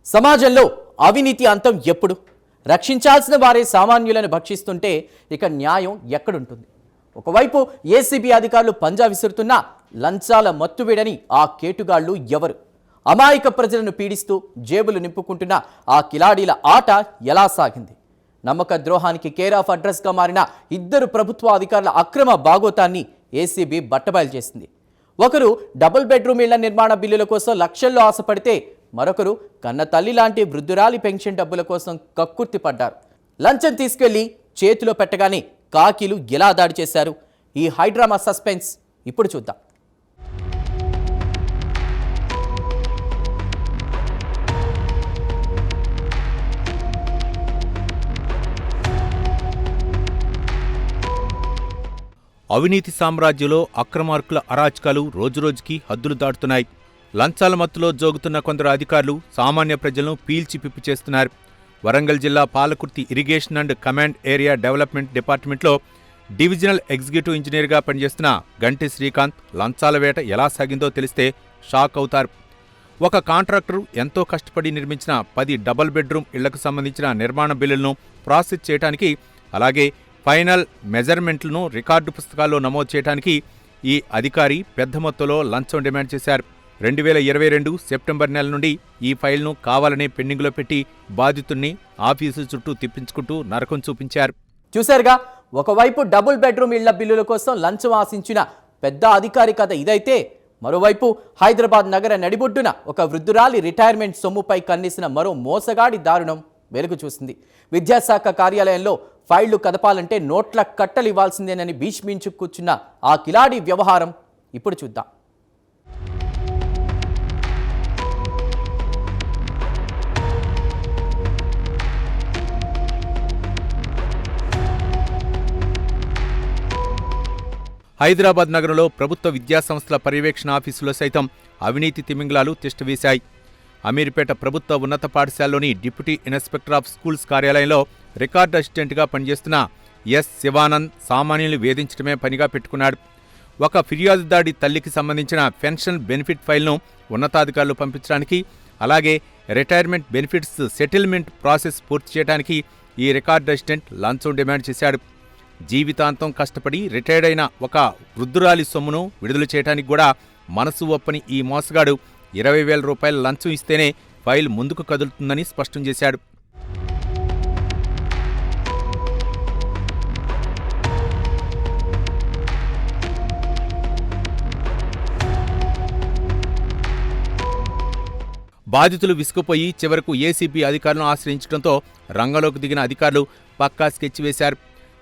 సమాజంలో అవినీతి అంతం ఎప్పుడు? రక్షించాల్సిన వారే సామాన్యులను భక్షిస్తుంటే ఇక న్యాయం ఎక్కడుంటుంది? ఒకవైపు ఏసీబీ అధికారులు పంజా విసురుతున్నా లంచాల మత్తువేడని ఆ కేటుగాళ్లు ఎవరు? అమాయక ప్రజలను పీడిస్తూ జేబులు నింపుకుంటున్న ఆ కిలాడీల ఆట ఎలా సాగింది? నమ్మక ద్రోహానికి కేర్ ఆఫ్ అడ్రస్గా మారిన ఇద్దరు ప్రభుత్వ అధికారుల అక్రమ బాగోతాన్ని ఏసీబీ బట్టబయలు చేసింది. ఒకరు డబుల్ బెడ్రూమ్ ఇళ్ల నిర్మాణ బిల్లుల కోసం లక్షల్లో ఆశపడితే మరొకరు కన్న తల్లి లాంటి వృద్ధురాలి పెన్షన్ డబ్బుల కోసం కక్కుర్తి పడ్డారు. లంచం తీసుకెళ్లి చేతిలో పెట్టగానే కాకీలు ఎలా దాడి చేశారు? ఈ హైడ్రామా సస్పెన్స్ ఇప్పుడు చూద్దాం. అవినీతి సామ్రాజ్యంలో అక్రమార్కుల అరాచకాలు రోజురోజుకి హద్దులు దాటుతున్నాయి. లంచాల మత్తులో జోగుతున్న కొందరు అధికారులు సామాన్య ప్రజలను పీల్చి పిప్పి చేస్తున్నారు. వరంగల్ జిల్లా Palakurthi irrigation and command area development డిపార్ట్మెంట్లో డివిజనల్ ఎగ్జిక్యూటివ్ ఇంజనీర్గా పనిచేస్తున్న గంటి శ్రీకాంత్ లంచాల వేట ఎలా సాగిందో తెలిస్తే షాక్ అవుతారు. ఒక కాంట్రాక్టరు ఎంతో కష్టపడి నిర్మించిన 10 డబుల్ బెడ్రూమ్ ఇళ్లకు సంబంధించిన నిర్మాణ బిల్లులను ప్రాసెస్ చేయడానికి, అలాగే ఫైనల్ మెజర్మెంట్లను రికార్డు పుస్తకాల్లో నమోదు చేయడానికి ఈ అధికారి పెద్ద మొత్తంలో లంచం డిమాండ్ చేశారు. 2022 సెప్టెంబర్ నెల నుండి ఈ ఫైల్ను కావాలనే పెండింగ్లో పెట్టి బాధితుణ్ణి ఆఫీసు చుట్టూ తిప్పించుకుంటూ నరకం చూపించారు. చూశారుగా, ఒకవైపు డబుల్ బెడ్రూమ్ ఇళ్ల బిల్లుల కోసం లంచం ఆశించిన పెద్ద అధికారి కథ ఇదైతే, మరోవైపు హైదరాబాద్ నగర నడిబొడ్డున ఒక వృద్ధురాలి రిటైర్మెంట్ సొమ్ముపై కన్నేసిన మరో మోసగాడి దారుణం వెలుగు చూసింది. విద్యాశాఖ కార్యాలయంలో ఫైళ్లు కదపాలంటే నోట్ల కట్టలు ఇవ్వాల్సిందేనని భీష్మించు కూర్చున్న ఆ కిలాడి వ్యవహారం ఇప్పుడు చూద్దాం. హైదరాబాద్ నగరంలో ప్రభుత్వ విద్యాసంస్థల పర్యవేక్షణ ఆఫీసులో సైతం అవినీతి తిమింగలాలు తిష్టవేశాయి. అమీర్పేట ప్రభుత్వ ఉన్నత పాఠశాలలోని డిప్యూటీ ఇన్స్పెక్టర్ ఆఫ్ స్కూల్స్ కార్యాలయంలో రికార్డ్ అసిస్టెంట్గా పనిచేస్తున్న ఎస్ శివానంద్ సామాన్యులు వేధించడమే పనిగా పెట్టుకున్నాడు. ఒక ఫిర్యాదుదాడి తల్లికి సంబంధించిన పెన్షన్ బెనిఫిట్ ఫైల్ను ఉన్నతాధికారులు పంపించడానికి, అలాగే రిటైర్మెంట్ బెనిఫిట్స్ సెటిల్మెంట్ ప్రాసెస్ పూర్తి చేయడానికి ఈ రికార్డ్ అసిస్టెంట్ లంచం డిమాండ్ చేశాడు. జీవితాంతం కష్టపడి రిటైర్డ్ అయిన ఒక వృద్ధురాలి సొమ్మును విడుదల చేయడానికి కూడా మనసు ఒప్పని ఈ మోసగాడు 20,000 రూపాయల లంచం ఇస్తేనే ఫైల్ ముందుకు కదులుతుందని స్పష్టం చేశాడు. బాధితులు విసుగుపోయి చివరకు ఏసీబీ అధికారులను ఆశ్రయించడంతో రంగంలోకి దిగిన అధికారులు పక్కా స్కెచ్ వేశారు.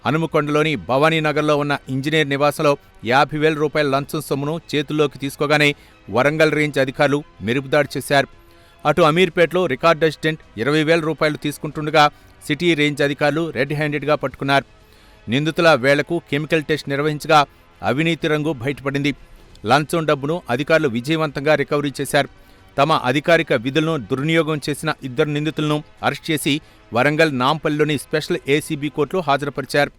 హనుమకొండలోని భవానీనగర్లో ఉన్న ఇంజనీర్ నివాసంలో 50,000 రూపాయల లంచం సొమ్మును చేతుల్లోకి తీసుకోగానే వరంగల్ రేంజ్ అధికారులు మెరుపుదాడి చేశారు. అటు అమీర్పేటలో రికార్డ్ అసిస్టెంట్ 20,000 రూపాయలు తీసుకుంటుండగా సిటీ రేంజ్ అధికారులు రెడ్ హ్యాండెడ్గా పట్టుకున్నారు. నిందితుల వేళ్లకు కెమికల్ టెస్ట్ నిర్వహించగా అవినీతి రంగు బయటపడింది. లంచం డబ్బును అధికారులు విజయవంతంగా రికవరీ చేశారు. తమ అధికారిక విధులను దుర్వినియోగం చేసిన 2 నిందితులను అరెస్ట్ చేసి వరంగల్ నాంపల్లిలోని స్పెషల్ ఏసీబీ కోర్టులో హాజరుపరిచారు.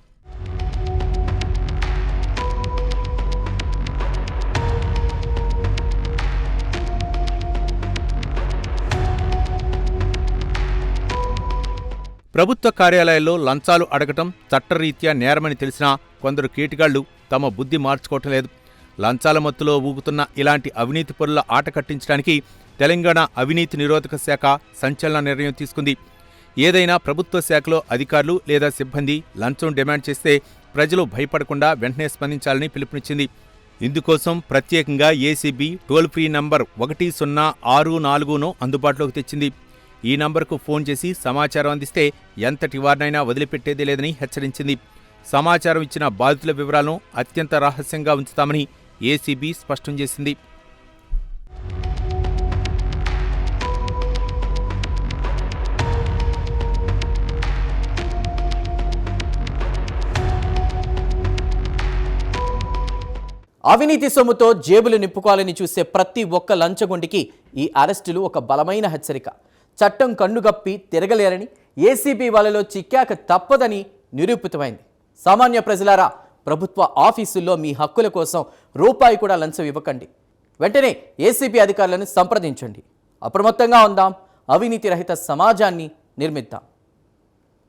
ప్రభుత్వ కార్యాలయాల్లో లంచాలు అడగటం చట్టరీత్యా నేరమని తెలిసినా కొందరు కేటుగాళ్లు తమ బుద్ధి మార్చుకోవటం లేదు. లంచాల మత్తులో ఊగుతున్న ఇలాంటి అవినీతి పరుల ఆట కట్టించడానికి తెలంగాణ అవినీతి నిరోధక శాఖ సంచలన నిర్ణయం తీసుకుంది. ఏదైనా ప్రభుత్వ శాఖలో అధికారులు లేదా సిబ్బంది లంచం డిమాండ్ చేస్తే ప్రజలు భయపడకుండా వెంటనే స్పందించాలని పిలుపునిచ్చింది. ఇందుకోసం ప్రత్యేకంగా ఏసీబీ టోల్ ఫ్రీ నంబర్ 1064ను అందుబాటులోకి తెచ్చింది. ఈ నంబర్కు ఫోన్ చేసి సమాచారం అందిస్తే ఎంతటి వారినైనా వదిలిపెట్టేదే లేదని హెచ్చరించింది. సమాచారం ఇచ్చిన బాధితుల వివరాలను అత్యంత రహస్యంగా ఉంచుతామని ఏసీబీ స్పష్టం చేసింది. అవినీతి సొమ్ముతో జేబులు నింపుకోవాలని చూసే ప్రతి ఒక్క లంచగొండికి ఈ అరెస్టులు ఒక బలమైన హెచ్చరిక. చట్టం కన్నుగప్పి తిరగలేరని, ఏసీబీ వలలో చిక్కాక తప్పదని నిరూపితమైంది. సామాన్య ప్రజలారా, ప్రభుత్వ ఆఫీసుల్లో మీ హక్కుల కోసం రూపాయి కూడా లంచం ఇవ్వకండి. వెంటనే ఏసీబీ అధికారులను సంప్రదించండి. అప్రమత్తంగా ఉందాం. అవినీతి రహిత సమాజాన్ని నిర్మిద్దాం.